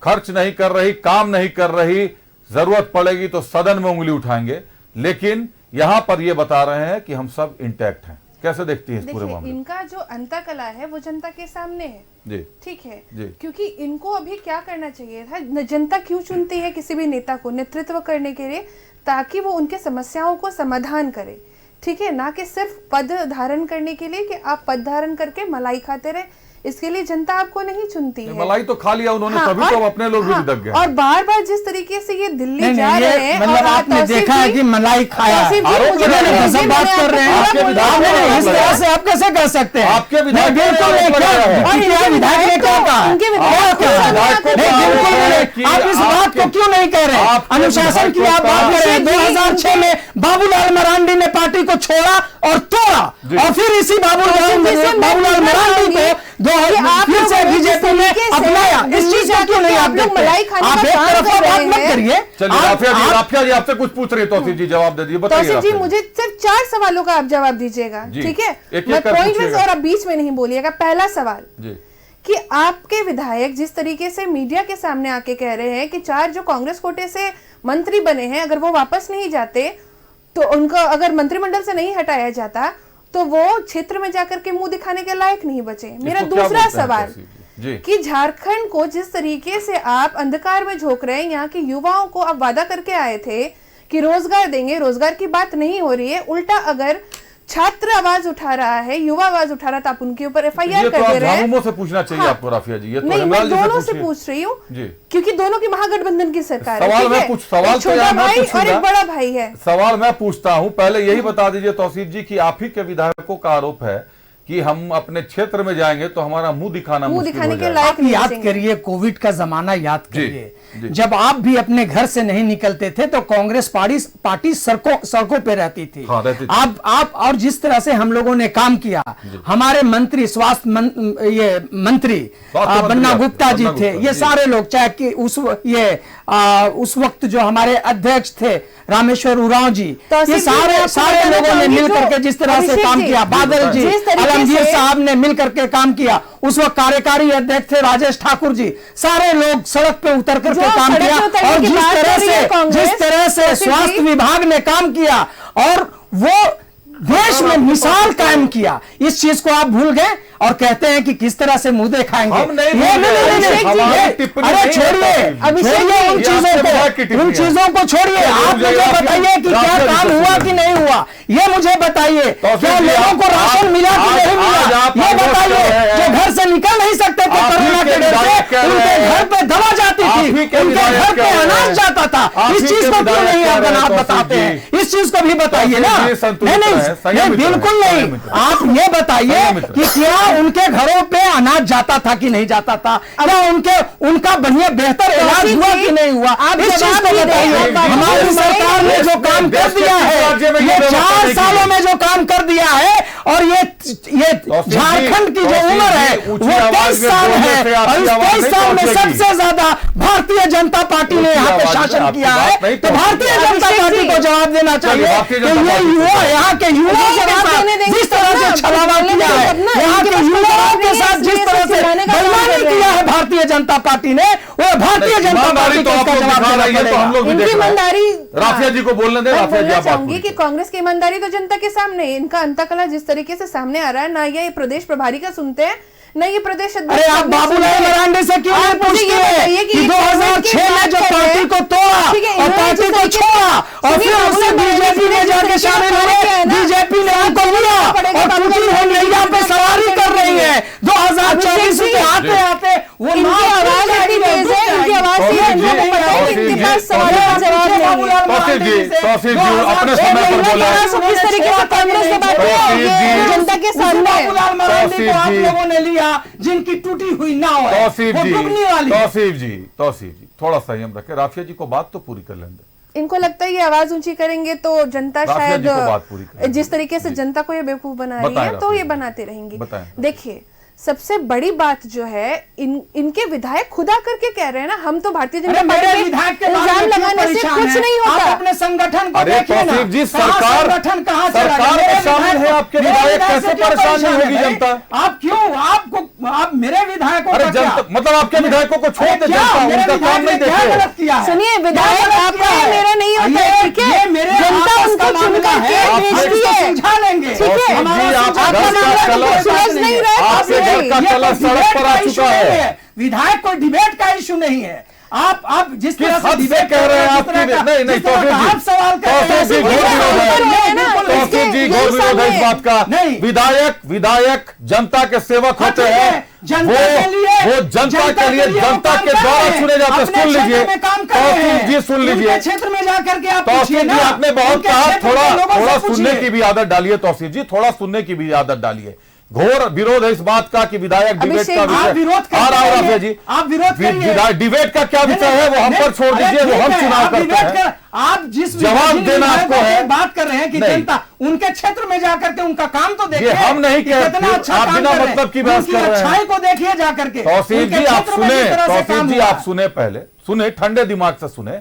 खर्च नहीं कर रही, काम नहीं कर रही, जरूरत पड़ेगी तो सदन में उंगली उठाएंगे, लेकिन यहां पर यह बता रहे हैं कि हम सब इंटैक्ट हैं। कैसे देखती है इस पूरे देखिए, मामले? इनका जो अंतकला है वो जनता के सामने है, जी ठीक है जी। क्योंकि इनको अभी क्या करना चाहिए था, जनता क्यों चुनती है किसी भी नेता को नेतृत्व करने के लिए, ताकि वो उनके समस्याओं को समाधान करे, ठीक है, ना कि सिर्फ पद धारण करने के लिए कि आप पद धारण करके मलाई खाते रहे। इसके लिए जनता आपको नहीं चुनती है। मलाई तो खा लिया उन्होंने, हाँ, तभी तो अब अपने लोग भी दग गए। और बार बार जिस तरीके से ये दिल्ली नहीं, जा नहीं, रहे ये हैं, मतलब और आपने तौसीफ देखा है जी- कि मलाई खाया है। तौसीफ जी, आरोप मुझे लगा रहे हैं, मुझे गजब बात कर रहे हैं। मैंने आपके आपको विधायक पूरा ने बोला इस है। तरह से आप कैसे कर सकते हैं? आपके विधायक नहीं, बिल्कुल ने नहीं, आरोप क्या लगाया है। और इनके विधायक ने क्या कहा है? इनके और विधायक क्या को कहा? आपको नहीं, आरोप बिल्कुल लगाया नहीं। कि आप इस बात को क्यों नहीं कह रहे? आपके अनुशासन की विधायकों आप बात का- कर रहे हैं। 2006 में बाबूलाल मरांडी ने पार्टी को छोड़ा और तोड़ा, और फिर इसी बाबूलाल मरांडी को फिर से बीजेपी ने अपनाया। इस चीज को क्यों नहीं आप देखते? आप एक तरफा बात मत करिए। चलिए राफिया जी आपसे कुछ पूछ रही है, तौसीफ जी जवाब दे दीजिए। बताइए तौसीफ जी, राफिया मुझे सिर्फ 4 सवालों का आप जवाब दीजिएगा, जी। ठीक है? एक-एक मैं कर पॉइंट पूछिएगा। और आप बीच में नहीं बोलिएगा। पहला सवाल जी कि आपके विधायक जिस तरीके से मीडिया के सामने आके कह रहे हैं कि 4 जो कांग्रेस कोटे से मंत्री बने हैं, अगर वो वापस नहीं जाते तो उनका अगर मंत्रिमंडल से नहीं हटाया जाता तो वो क्षेत्र में जाकर के मुंह दिखाने के लायक नहीं बचे। मेरा इसको क्या दूसरा बोलते हैं सवाल तौसीफ जी? कि झारखंड को जिस तरीके से आप अंधकार में झोंक रहे हैं, यहाँ के युवाओं को आप वादा करके आए थे कि रोजगार देंगे, रोजगार की बात नहीं हो रही है। उल्टा अगर छात्र आवाज उठा रहा है, युवा आवाज उठा रहा था, आप उनके ऊपर FIR ये कर तो दे आप रहे हैं। झामुमो से पूछना चाहिए हाँ। आपको राफिया जी, ये तो नहीं, मैं हेमलाल जी दोनों से पूछिए। पूछ रही हूँ जी। क्योंकि दोनों की महागठबंधन की सरकार है, सवाल ठीक मैं है? पूछ- सवाल एक तो छोटा यार मैं भाई और पूछूंगा। एक बड़ा भाई है। सवाल मैं पूछता हूं, पहले यही बता दीजिए तौसीफ जी कि आप ही के विधायकों का आरोप है कि हम अपने क्षेत्र में जाएंगे तो हमारा मुंह दिखाना मुंह मुश्किल दिखाने हो के जाएगा। लायक आप नहीं याद बचेंगे। करिए कोविड का जमाना याद जी, करिए, जी। जब आप भी अपने घर से नहीं निकलते थे तो कांग्रेस पार्टी सड़कों पे रहती थी। हाँ, रहती थी। आप और जिस तरह से हम लोगों ने काम किया, हमारे मंत्री स्वास्थ्य मंत्री बन्ना गुप्ता जी थे, ये सारे लोग, चाहे कि उस वक्त जो हमारे अध्यक्ष थे रामेश्वर उरांव जी, ये सारे लोगों ने मिल करके जिस तरह से काम किया, बादल जी, आलमगीर साहब ने मिल करके काम किया, उस वक्त कार्यकारी अध्यक्ष थे राजेश ठाकुर जी, सारे लोग सड़क पे उतर करके काम किया। और जिस तरह से स्वास्थ्य विभाग ने काम किया और वो देश में मिसाल कायम किया, इस चीज को आप भूल गए और कहते हैं कि किस तरह से मुंह दिखाएंगे। हम नहीं अरे छोड़िए उन चीजों को छोड़िए। आप मुझे बताइए कि क्या काम हुआ कि नहीं हुआ, ये मुझे बताइए। क्या लोगों को राशन मिला कि नहीं मिला, ये बताइए। जो घर से निकल नहीं सकते थे कोरोना के डर से, उनके घर पे दवा जाती थी, उनके घर पे अनाज जाता था। इस चीज को क्यों नहीं आप बताते हैं? इस चीज को भी बताइए ना। नहीं, बिल्कुल नहीं। आप ये बताइए कि क्या उनके घरों पे अनाज जाता था कि नहीं जाता था, क्या उनका बढ़िया बेहतर इलाज हुआ कि नहीं हुआ, इस चीज को बताइए। हमारी सरकार ने जो काम कर दिया है, ये 4 सालों में जो काम कर दिया है, और ये ये झारखंड की जो उम्र है वो 23 साल है, और इस 23 साल में सबसे ज्यादा भारतीय जनता पार्टी ने यहाँ पे शासन किया है। तो भारतीय जनता पार्टी को जवाब देना चाहिए कि ये युवा, यहाँ के युवाओं के साथ जिस तरह से छलावा किया है, यहाँ के युवाओं के साथ जिस तरह से बेईमानी किया है भारतीय जनता पार्टी ने, वो भारतीय जनता पार्टी को इसका जवाब देना पड़ेगा। हम लोग भी देख रहे हैं। राफिया जी को बोलने दे। राफिया जी, आप चाहूंगी कि कांग्रेस की ईमानदारी तो जनता के सामने है। इनका अंतकला जिस तरीके से सामने आ रहा है, ना ये प्रदेश प्रभारी का सुनते हैं, न ये प्रदेश अध्यक्ष। अरे आप बाबूलाल मरांडी से क्यों नहीं पूछते हैं कि 2006 में जो पार्टी को तोड़ा और पार्टी को छोड़ा और फिर उससे बीजेपी में जाके शामिल हुए, बीजेपी ने उनको लिया और टूटी हुई नैया पे सवारी कर रही है। 2024 के आते आते वो इनकी आवाज इतनी तेज है, इनकी आवाज से इनको पता है कि इनके पास सवाल का जवाब नहीं है। तौसीफ जी अपने समय पर बोले। किस तरीके से कांग्रेस से बात है जनता के सामने। बाबूलाल मरांडी को आप लोगों ने लिया जिनकी टूटी हुई नाव है, वो डूबने वाली। तौसीफ जी थोड़ा संयम रखे। राफिया जी को बात तो पूरी कर लेंगे। इनको लगता है ये आवाज ऊंची करेंगे तो जनता राफिया जी को बात पूरी शायद करेंगे। जिस तरीके से जनता को ये बेवकूफ बना रही बताएं है तो राफिया ये जी। बनाते रहेंगे। बताएं। देखिए सबसे बड़ी बात जो है इनके विधायक खुदा करके कह रहे हैं ना, हम तो भारतीय जनता पार्टी में इल्जाम लगाने से कुछ नहीं होता। आप अपने संगठन को अरे देखिए ना, तौसीफ जी, सरकार में शामिल है, आपके विधायक कैसे परेशान नहीं होगी जनता? आप क्यों, आप मेरे विधायकों अरे जनता मतलब आपके विधायकों को छोड़ दे जनता, उनका काम नहीं देखे। सुनिए, विधायक आपका है, मेरा नहीं होता है, ठीक है? जनता उनको चुन करके भेजती है, समझा लेंगे। ठीक है? समझ नहीं रहे का कलर सड़क पर आ चुका है। विधायक कोई डिबेट का इशू नहीं है। आप जिस तरह से डिबेट कह रहे हैं आपकी नहीं आप सवाल कर रहे हैं, तौसीफ जी घोर विरोध है इस बात का। विधायक जनता के सेवक होते हैं, वो जनता के लिए जनता के द्वारा चुने जाते हैं। सुन लीजिए तौसीफ जी, सुन लीजिए क्षेत्र में जाकर के आप तौसीफ जी, आपने बहुत कहा, थोड़ा सुनने की भी आदत डालिए। तौसीफ जी थोड़ा सुनने की भी आदत डालिए। घोर विरोध है इस बात का कि विधायक डिबेट का विषय आ रहा है। जी आप विरोध डिबेट का क्या विषय है वो हम पर छोड़ दीजिए, वो हम चुनाव करते हैं। आप जिस जवाब देना आपको है, बात कर रहे हैं कि जनता उनके क्षेत्र में जाकर के उनका काम तो देखिए। हम नहीं कहते, कितना अच्छा आप काम बिना कर रहे हैं, मतलब की बहस कर रहे हैं। अच्छाई को देखिए जाकर के। तौसीफ जी आप सुने, तौसीफ जी आप सुने, पहले सुने, ठंडे दिमाग से सुने।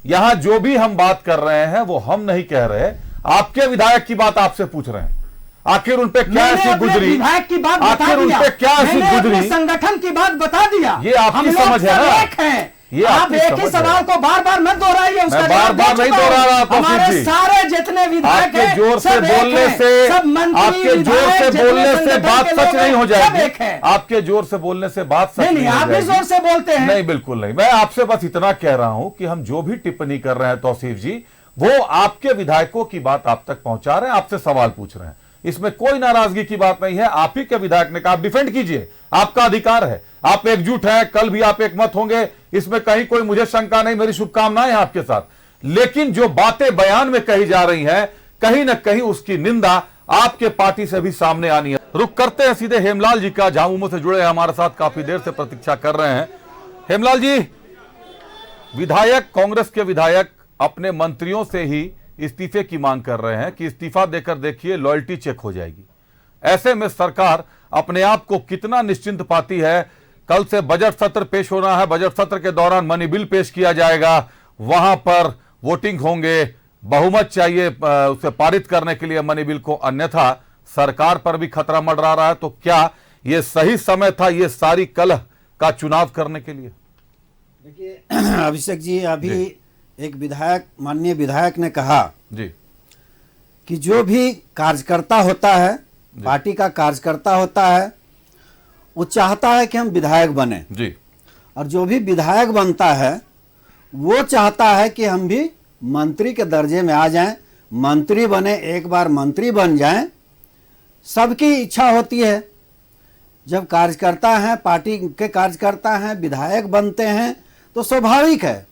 यहां जो भी हम बात कर रहे हैं वो हम नहीं कह रहे, आपके विधायक की बात आपसे पूछ रहे हैं। आखिर उन पे क्या ऐसी गुजरी, विधायक की बात आखिर उन पे क्या ऐसी गुजरी, संगठन की बात बता दिया। ये आपकी समझ है ना, ये आप एक ही सवाल को बार बार मत दोहराइए। उसका बार बार नहीं दोहरा रहा। हमारे सारे जितने विधायक हैं, जोर से बोलने से, आपके जोर से बोलने से बात सच नहीं हो जाएगी। आपके जोर से बोलने से बात सच नहीं, आप भी जोर से बोलते हैं। नहीं, बिल्कुल नहीं। मैं आपसे बस इतना कह रहा हूं कि हम जो भी टिप्पणी कर रहे हैं तौसीफ जी, वो आपके विधायकों की बात आप तक पहुंचा रहे हैं, आपसे सवाल पूछ रहे हैं। इसमें कोई नाराजगी की बात नहीं है। आप ही के विधायक ने कहा, आप डिफेंड कीजिए, आपका अधिकार है, आप एकजुट हैं, कल भी आप एक मत होंगे, इसमें कहीं कोई मुझे शंका नहीं, मेरी शुभकामनाएं हैं आपके साथ। लेकिन जो बातें बयान में कही जा रही हैं, कहीं ना कहीं उसकी निंदा आपके पार्टी से भी सामने आनी है। रुक करते हैं सीधे हेमलाल जी का, झामुमो से जुड़े हमारे साथ काफी देर से प्रतीक्षा कर रहे हैं। हेमलाल जी, विधायक, कांग्रेस के विधायक अपने मंत्रियों से ही इस्तीफे की मांग कर रहे हैं कि इस्तीफा देकर देखिए लॉयल्टी चेक हो जाएगी। ऐसे में सरकार अपने आप को कितना निश्चिंत पाती है। कल से बजट सत्र पेश होना है, बजट सत्र के दौरान मनी बिल पेश किया जाएगा, वहां पर वोटिंग होंगे, बहुमत चाहिए उसे पारित करने के लिए मनी बिल को, अन्यथा सरकार पर भी खतरा मंडरा रहा है। तो क्या यह सही समय था ये सारी कलह का चुनाव करने के लिए? देखिए अभिषेक जी, अभी एक विधायक, माननीय विधायक ने कहा जी कि जो भी कार्यकर्ता होता है, पार्टी का कार्यकर्ता होता है, वो चाहता है कि हम विधायक बने जी, और जो भी विधायक बनता है वो चाहता है कि हम भी मंत्री के दर्जे में आ जाएं, मंत्री बने, एक बार मंत्री बन जाएं। सबकी इच्छा होती है। जब कार्यकर्ता हैं, पार्टी के कार्यकर्ता हैं, विधायक बनते हैं, तो स्वाभाविक है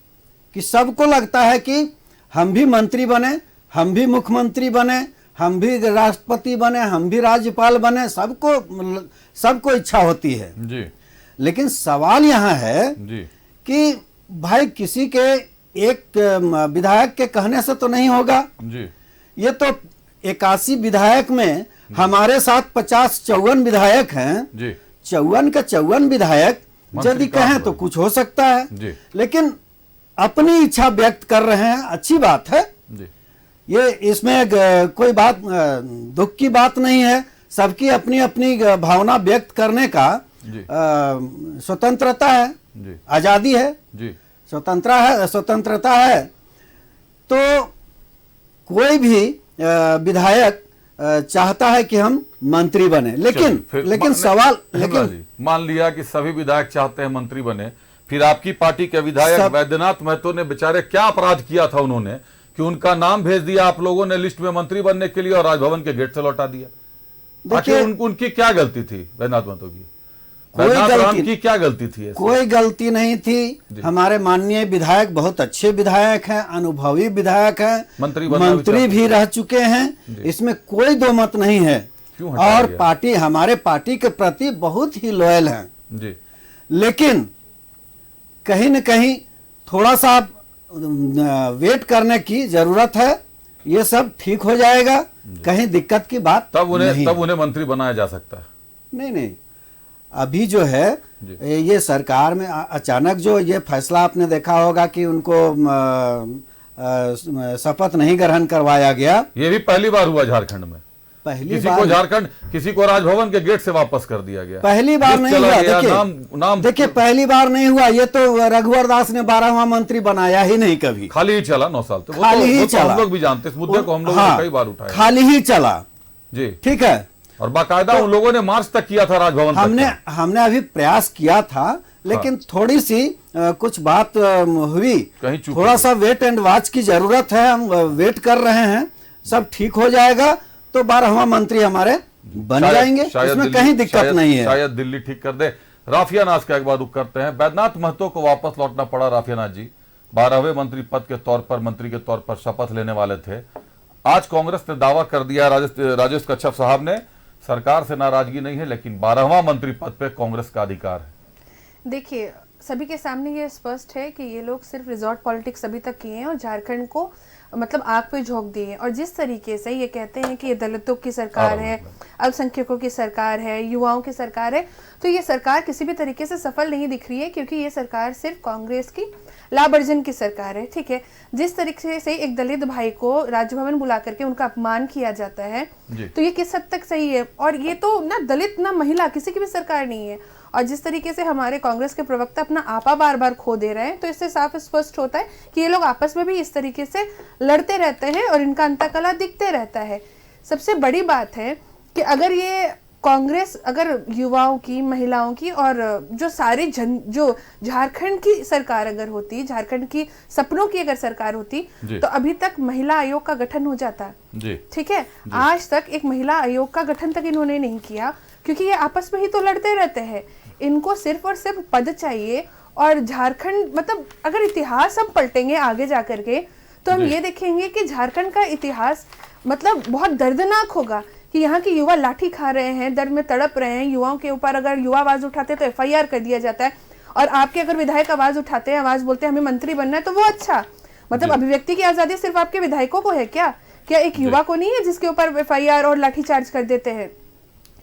कि सबको लगता है कि हम भी मंत्री बने, हम भी मुख्यमंत्री बने, हम भी राष्ट्रपति बने, हम भी राज्यपाल बने। सबको इच्छा होती है जी। लेकिन सवाल यहाँ है जी कि भाई किसी के एक विधायक के कहने से तो नहीं होगा जी। ये तो 81 विधायक में हमारे साथ 50-54 विधायक हैं जी 54 का 54 विधायक मंत्री यदि कहाँ कहें तो हुए? कुछ हो सकता है जी लेकिन अपनी इच्छा व्यक्त कर रहे हैं, अच्छी बात है। जी ये इसमें कोई बात दुख की बात नहीं है। सबकी अपनी अपनी भावना व्यक्त करने का जी स्वतंत्रता है, जी आजादी है, जी स्वतंत्रता है। तो कोई भी विधायक चाहता है कि हम मंत्री बने, लेकिन सवाल मान लिया कि सभी विधायक चाहते हैं मंत्री बने, फिर आपकी पार्टी के विधायक वैद्यनाथ महतो ने बेचारे क्या अपराध किया था उन्होंने कि उनका नाम भेज दिया आप लोगों ने लिस्ट में मंत्री बनने के लिए और राजभवन के गेट से लौटा दिया। आखिर उनकी क्या गलती थी? वैद्यनाथ महतो की की क्या गलती थी? कोई गलती नहीं थी। हमारे माननीय विधायक बहुत अच्छे विधायक हैं, अनुभवी विधायक हैं, मंत्री भी रह चुके हैं, इसमें कोई दो मत नहीं है। और पार्टी हमारे पार्टी के प्रति बहुत ही लॉयल हैं जी। लेकिन कहीं न कहीं थोड़ा सा वेट करने की जरूरत है, ये सब ठीक हो जाएगा, कहीं दिक्कत की बात तब उन्हें मंत्री बनाया जा सकता है। नहीं, अभी जो है ये सरकार में अचानक जो ये फैसला आपने देखा होगा कि उनको शपथ नहीं ग्रहण करवाया गया। ये भी पहली बार हुआ झारखंड में। किसी को राजभवन के गेट से वापस कर दिया गया। पहली बार नहीं हुआ। देखिए पहली बार नहीं हुआ। ये तो रघुवर दास ने 12वां मंत्री बनाया ही नहीं कभी, खाली ही चला 9 साल। तो खाली ही चला। हम लोग भी जानते इस मुद्दे को, हम लोग ने कई बार उठाया। खाली ही चला जी, ठीक है। और बाकायदा उन लोगों ने मार्च तक किया था राजभवन। हमने अभी प्रयास किया था, लेकिन थोड़ी सी कुछ बात हुई, थोड़ा सा वेट एंड वॉच की जरूरत है। हम वेट कर रहे हैं, सब ठीक हो जाएगा तो 12वां मंत्री हमारे बन जाएंगे, इसमें कहीं दिक्कत नहीं है। शायद दिल्ली ठीक कर दे। राफिया नाज का एक बार रुक करते हैं। वैद्यनाथ महतो को वापस लौटना पड़ा। राफिया नाज जी 12वें मंत्री पद के तौर पर, मंत्री के तौर पर शपथ लेने वाले थे। आज कांग्रेस ने दावा कर दिया, राजेश कच्छप साहब ने, सरकार से नाराजगी नहीं है लेकिन 12वां मंत्री पद पे कांग्रेस का अधिकार है। देखिए सभी के सामने ये स्पष्ट है कि ये लोग सिर्फ रिजॉर्ट पॉलिटिक्स अभी तक किए हैं और झारखंड को मतलब आग पे झोंक दिए हैं। और जिस तरीके से ये कहते हैं कि ये दलितों की सरकार है, अल्पसंख्यकों की सरकार है, युवाओं की सरकार है, तो ये सरकार किसी भी तरीके से सफल नहीं दिख रही है, क्योंकि ये सरकार सिर्फ कांग्रेस की लाभ अर्जन की सरकार है। ठीक है, जिस तरीके से एक दलित भाई को राजभवन बुला करके उनका अपमान किया जाता है, तो ये किस हद तक सही है? और ये तो ना दलित ना महिला किसी की भी सरकार नहीं है। और जिस तरीके से हमारे कांग्रेस के प्रवक्ता अपना आपा बार बार खो दे रहे हैं, तो इससे साफ स्पष्ट होता है कि ये लोग आपस में भी इस तरीके से लड़ते रहते हैं और इनका अंतकला दिखते रहता है। सबसे बड़ी बात है कि अगर ये कांग्रेस अगर युवाओं की, महिलाओं की और जो सारे जो झारखंड की सरकार अगर होती, झारखंड की सपनों की अगर सरकार होती, तो अभी तक महिला आयोग का गठन हो जाता। ठीक है, आज तक एक महिला आयोग का गठन तक इन्होंने नहीं किया, क्योंकि ये आपस में ही तो लड़ते रहते हैं। इनको सिर्फ और सिर्फ पद चाहिए। और झारखंड मतलब अगर इतिहास हम पलटेंगे आगे जाकर के, तो हम ये देखेंगे कि झारखंड का इतिहास मतलब बहुत दर्दनाक होगा कि यहाँ के युवा लाठी खा रहे हैं, दर्द में तड़प रहे हैं। युवाओं के ऊपर अगर युवा आवाज उठाते तो FIR कर दिया जाता है, और आपके अगर विधायक आवाज उठाते हैं, आवाज बोलते हैं हमें मंत्री बनना है, तो वो अच्छा मतलब अभिव्यक्ति की आजादी सिर्फ आपके विधायकों को है क्या एक युवा को नहीं है जिसके ऊपर FIR और लाठीचार्ज कर देते हैं?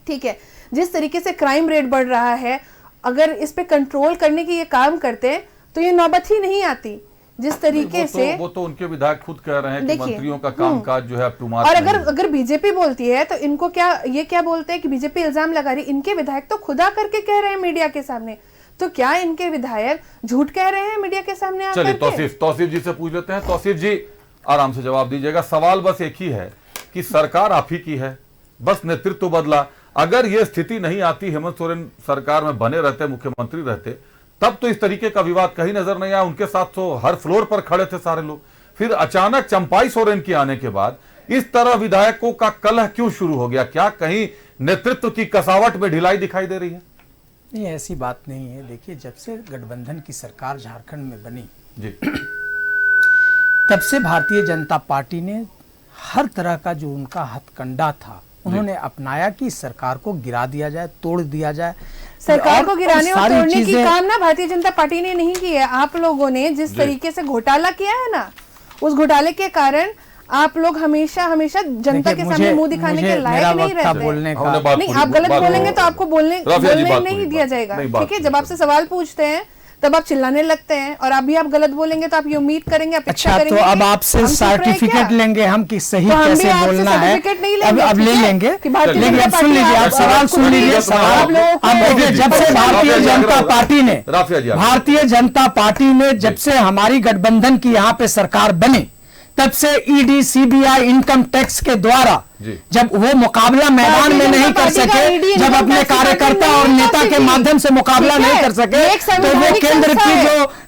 ठीक है, जिस तरीके से क्राइम रेट बढ़ रहा है, अगर इस पे कंट्रोल करने की ये काम करते हैं तो ये नौबत ही नहीं आती। जिस तरीके से वो तो उनके विधायक खुद कह रहे हैं कि मंत्रियों का कामकाज जो है अप टू मार्क। और अगर बीजेपी बोलती है तो इनको क्या बोलते हैं कि बीजेपी इल्जाम लगा रही। इनके विधायक तो खुदा करके कह रहे हैं मीडिया के सामने, तो क्या इनके विधायक झूठ कह रहे हैं मीडिया के सामने? चलिए तौसीफ जी से पूछ लेते हैं। तौसीफ जी आराम से जवाब दीजिएगा। सवाल बस एक ही है कि सरकार आप ही की है, बस नेतृत्व बदला। अगर ये स्थिति नहीं आती, हेमंत सोरेन सरकार में बने रहते, मुख्यमंत्री रहते, तब तो इस तरीके का विवाद कहीं नजर नहीं आया। उनके साथ तो हर फ्लोर पर खड़े थे सारे लोग। फिर अचानक चंपाई सोरेन के आने के बाद इस तरह विधायकों का कलह क्यों शुरू हो गया? क्या कहीं नेतृत्व की कसावट में ढिलाई दिखाई दे रही है? नहीं, ऐसी बात नहीं है। देखिए, जब से गठबंधन की सरकार झारखंड में बनी जी, तब से भारतीय जनता पार्टी ने हर तरह का जो उनका हथकंडा था उन्होंने अपनाया कि सरकार को गिरा दिया जाए, तोड़ दिया जाए। सरकार को गिराने और तोड़ने की काम ना भारतीय जनता पार्टी ने नहीं की है। आप लोगों ने जिस तरीके से घोटाला किया है ना, उस घोटाले के कारण आप लोग हमेशा हमेशा जनता के सामने मुंह दिखाने के लायक नहीं रहते बोलने का नहीं, आप गलत बोलेंगे तो आपको बोलने नहीं दिया जाएगा। ठीक है, जब आपसे सवाल पूछते हैं तब आप चिल्लाने लगते हैं, और अभी आप गलत बोलेंगे तो आप ये उम्मीद करेंगे, अपेक्षा अच्छा करेंगे तो अब आपसे सर्टिफिकेट लेंगे हम कि सही कैसे बोलना है, अब ले लेंगे। लेकिन अब सुन लीजिए, आप सवाल सुन लीजिए, सवाल अब देखिए, जब से भारतीय जनता पार्टी ने जब से हमारी गठबंधन की यहाँ पे सरकार बनी, तब से ईडी, सीबीआई, इनकम टैक्स के द्वारा जब वो मुकाबला मैदान में नहीं कर सके, जब अपने कार्यकर्ता और नेता के माध्यम से मुकाबला नहीं कर सके, तो वो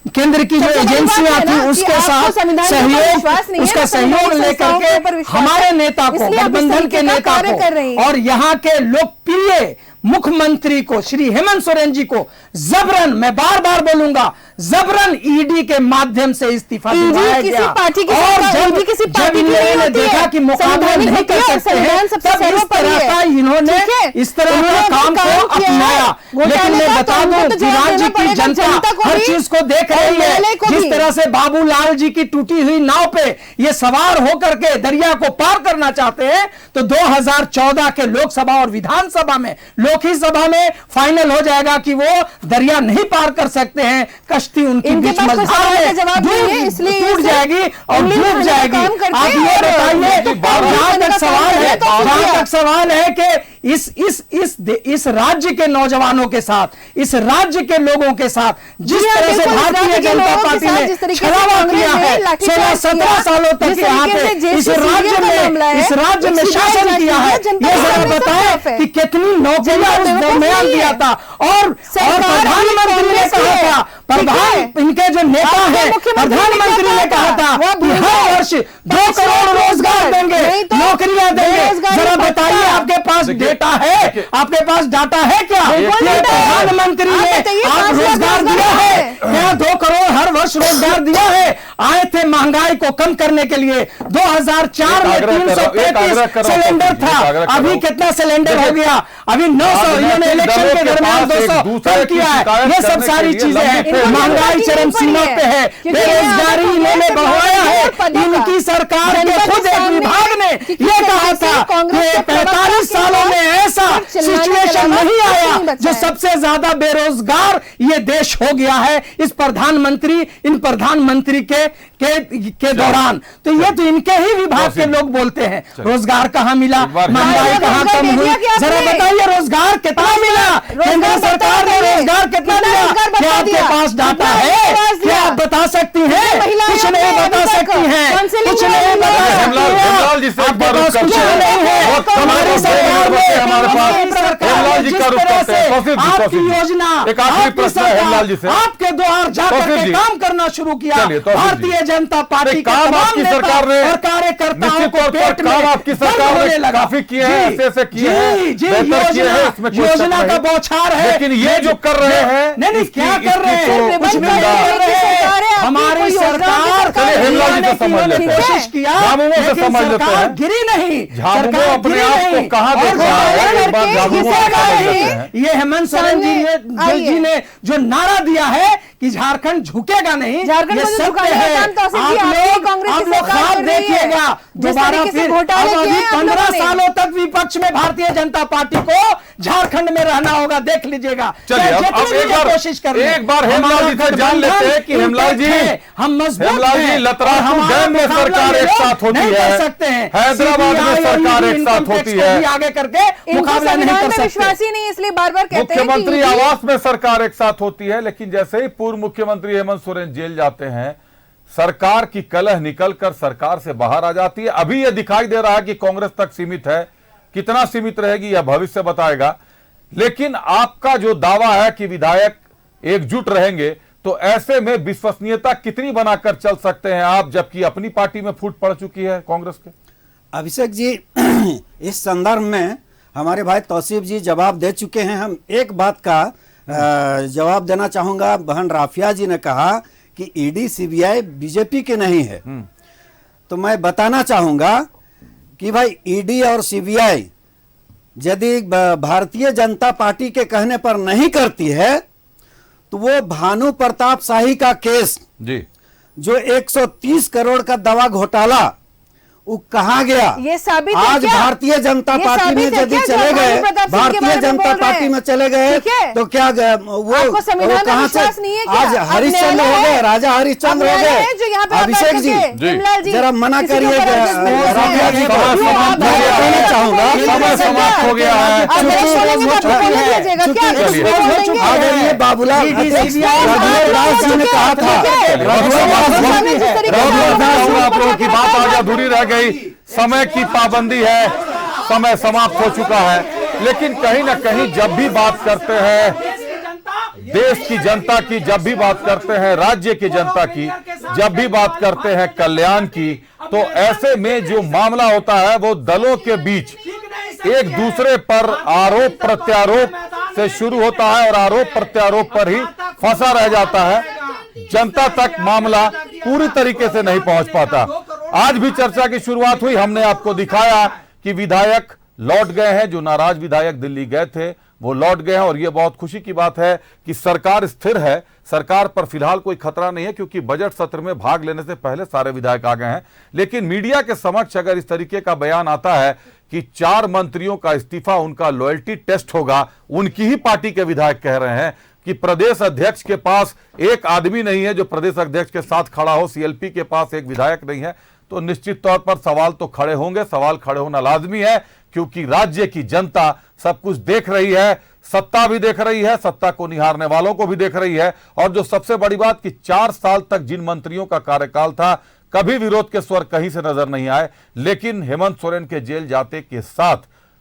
केंद्र की जो एजेंसियां थी उसके साथ सहयोग, उसका सहयोग लेकर के हमारे नेता को, गठबंधन के नेता को और यहाँ के लोकप्रिय मुख्यमंत्री को, श्री हेमंत सोरेन जी को जबरन, मैं बार बार बोलूंगा, जबरन ईडी के माध्यम से इस्तीफा दिलाया गया। और जब इन्होंने देखा कि मुकाबला नहीं कर सकते हैं, तब इस तरह का इन्होंने इस तरह का काम को अपनाया। लेकिन मैं बता दूं, विराट जी की जनता हर चीज को देख रही है। जिस तरह से बाबूलाल जी की टूटी हुई नाव पे ये सवार होकर के दरिया को पार करना चाहते हैं, तो 2014 के लोकसभा और विधानसभा में, लोकही सभा में फाइनल हो जाएगा कि वो दरिया नहीं पार कर सकते हैं। कश्ती उनकी बीच मझधार में टूट जाएगी और डूब जाएगी। आप ये बताइए, जहां तक सवाल है कि इस राज्य के नौजवानों के साथ, इस राज्य के लोगों के साथ जिस तरह से भारतीय जनता पार्टी ने छलावा किया है, 16-17 सालों तक यहाँ पे इस राज्य में शासन किया है, ये जरा बताएं कि कितनी नौकरियां उस दरमियान दिया था। और प्रधानमंत्री ने कहा था, इनके जो नेता है, प्रधानमंत्री ने कहा था कि हर वर्ष 2 करोड़ रोजगार देंगे, नौकरियां देंगे। जरा बताइए, आपके पास डेटा है, आपके पास डाटा है क्या? प्रधानमंत्री ने आप रोजगार दिया है क्या? 2 करोड़ हर वर्ष रोजगार दिया है। आए थे महंगाई को कम करने के लिए। 2004 में 335 सिलेंडर था, अभी कितना सिलेंडर हो गया? अभी 900, इन्होंने इलेक्शन के दरमियान 200 कम किया है। ये सब सारी चीजें हैं। महंगाई चरम सीमा पे है, बेरोजगारी इन्होंने बढ़ाया है। इनकी सरकार के खुद एक विभाग ने ये कहा था कि 45 सालों में ऐसा सिचुएशन नहीं आया जो सबसे ज्यादा बेरोजगार ये देश हो गया है इन प्रधानमंत्री के दौरान। तो ये तो इनके ही विभाग के लोग बोलते हैं। रोजगार कहां मिला, महंगाई कहां कम हुई, जरा बताइए रोजगार कितना मिला? केंद्र सरकार ने रोजगार कितना दिया? क्या आपके पास डाटा है? क्या आप बता सकती हैं? कुछ नहीं बता सकती हैं, कुछ नहीं बता सकती हैं। आपके पास कुछ नहीं है। हमारी सरकार ने, आपकी योजना, आपकी सरकार आपके द्वार जाकर के काम करना शुरू किया। भारतीय जनता पार्टी के तमाम नेता और कार्यकर्ताओं को पेट में आपकी सरकार ने काफी किए हैं, ऐसे किए हैं, योजना का बौछार है। लेकिन ये जो कर रहे हैं, नहीं क्या कर रहे हैं, कुछ भी नहीं कर रहे हैं। हमारी सरकार कोशिश किया, लेकिन सरकार गिरी नहीं, सरकार गिरी नहीं। ये हेमंत सोरेन जी ने जो नारा दिया है कि झारखंड झुकेगा नहीं, ये सत्य है। आप लोग ख्वाब देखिएगा दोबारा फिर। अभी 15 सालों तक विपक्ष में भारतीय जनता पार्टी को झारखंड में रहना होगा, देख लीजिएगा। चलिए अब एक बार हेमलाल जी से जान लेते हैं कि हेमलाल जी, हम हेमलाल जी, लतराम डैम में सरकार एक साथ होती है, हैदराबाद में सरकार एक साथ होती है, आगे करके मुकाबला नहीं कर सकते। विश्वास ही नहीं, इसलिए बार बार कहते हैं मुख्यमंत्री आवास में सरकार एक साथ होती है। लेकिन जैसे ही पूर्व मुख्यमंत्री हेमंत सोरेन जेल जाते हैं, सरकार की कलह निकलकर सरकार से बाहर आ जाती है। अभी यह दिखाई दे रहा है कि कांग्रेस तक सीमित है, कितना सीमित रहेगी यह भविष्य बताएगा। लेकिन आपका जो दावा है कि विधायक एकजुट रहेंगे, तो ऐसे में विश्वसनीयता कितनी बनाकर चल सकते हैं आप, जबकि अपनी पार्टी में फूट पड़ चुकी है कांग्रेस के? अभिषेक जी, इस संदर्भ में हमारे भाई तौसीफ जी जवाब दे चुके हैं। हम एक बात का जवाब देना चाहूंगा। बहन राफिया जी ने कहा कि ईडी सीबीआई बीजेपी के नहीं है, तो मैं बताना चाहूंगा कि भाई ईडी और सीबीआई यदि भारतीय जनता पार्टी के कहने पर नहीं करती है, तो वो भानु प्रताप शाही का केस जी, जो 130 करोड़ का दवा घोटाला, वो कहाँ गया? ये साबित है आज क्या? भारतीय जनता ये पार्टी में साबित है यदि क्या जो चले गए, भानु प्रताप सिंह के भारतीय बारे में जनता बोल रहे पार्टी हैं? में चले गए ठीक है? तो क्या वो आपको संविधान में कहाँ से विश्वास नहीं है क्या? आज अब हरिश्चंद्र न्यायालय हो गए, है। राजा हरिश्चंद्र अब हो न्यायालय गए। है जो यहाँ पे आप अभिषेक बैठ जी करके, विमला जी, जरा मना किसी के करिए। ऊपर adjust नहीं कर राजा सकते। जी जो को आप समाप्त बैठ हो गया करके है। चाहूंगा। समय समाप्त हो गया है। आप बहस बोलेंगे तो आपको बोलने दिया जाएगा क्या? चलिए। कुछ बोल देंगे? आदरणीय बाबूलाल रघुवर दास जी ने कहा था, आप लोगों की बात आज अधूरी रह गई। समय की पाबंदी है, समय समाप्त हो चुका है। लेकिन कहीं ना कहीं जब भी बात करते हैं देश की जनता की, जब भी बात करते हैं राज्य की जनता की, जब भी बात करते हैं कल्याण की, तो ऐसे में जो मामला होता है वो दलों के बीच एक दूसरे पर आरोप प्रत्यारोप से शुरू होता है और आरोप प्रत्यारोप पर ही फंसा रह जाता है। जनता तक मामला पूरी तरीके से नहीं पहुंच पाता। आज भी चर्चा की शुरुआत हुई, हमने आपको दिखाया कि विधायक लौट गए हैं। जो नाराज विधायक दिल्ली गए थे वो लौट गए हैं और यह बहुत खुशी की बात है कि सरकार स्थिर है। सरकार पर फिलहाल कोई खतरा नहीं है क्योंकि बजट सत्र में भाग लेने से पहले सारे विधायक आ गए हैं। लेकिन मीडिया के समक्ष अगर इस तरीके का बयान आता है कि 4 मंत्रियों का इस्तीफा उनका लॉयल्टी टेस्ट होगा, उनकी ही पार्टी के विधायक कह रहे हैं कि प्रदेश अध्यक्ष के पास एक आदमी नहीं है जो प्रदेश अध्यक्ष के साथ खड़ा हो, सीएलपी के पास एक विधायक नहीं है, तो निश्चित तौर पर सवाल तो खड़े होंगे। सवाल खड़े होना लाजमी है क्योंकि राज्य की जनता सब कुछ देख रही है, सत्ता भी देख रही है, सत्ता को निहारने वालों को भी देख रही है। और जो सबसे बड़ी बात कि 4 साल तक जिन मंत्रियों का कार्यकाल था कभी विरोध के स्वर कहीं से नजर नहीं आए, लेकिन हेमंत सोरेन के जेल जाते के साथ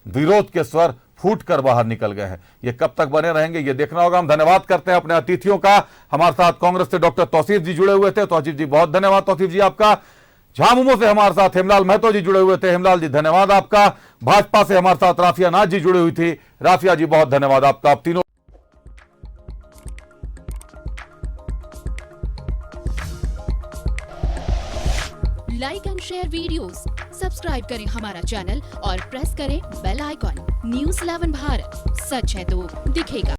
विरोध के स्वर फूट कर बाहर निकल गए हैं। ये कब तक बने रहेंगे ये देखना होगा। हम धन्यवाद करते हैं अपने अतिथियों का। हमारे साथ कांग्रेस से डॉक्टर तौसीफ जी जुड़े हुए थे। तौसीफ जी बहुत धन्यवाद। तौसीफ जी आपका। झामुमो से हमारे साथ हेमलाल महतो जी जुड़े हुए थे। हेमलाल जी धन्यवाद आपका। भाजपा से हमारे साथ राफिया नाज जी जुड़ी हुई थी। राफिया जी बहुत धन्यवाद आपका। आप तीनों like and share videos, subscribe करें हमारा चैनल और प्रेस करें बेल आइकॉन। न्यूज़ 11 भारत, सच है तो दिखेगा।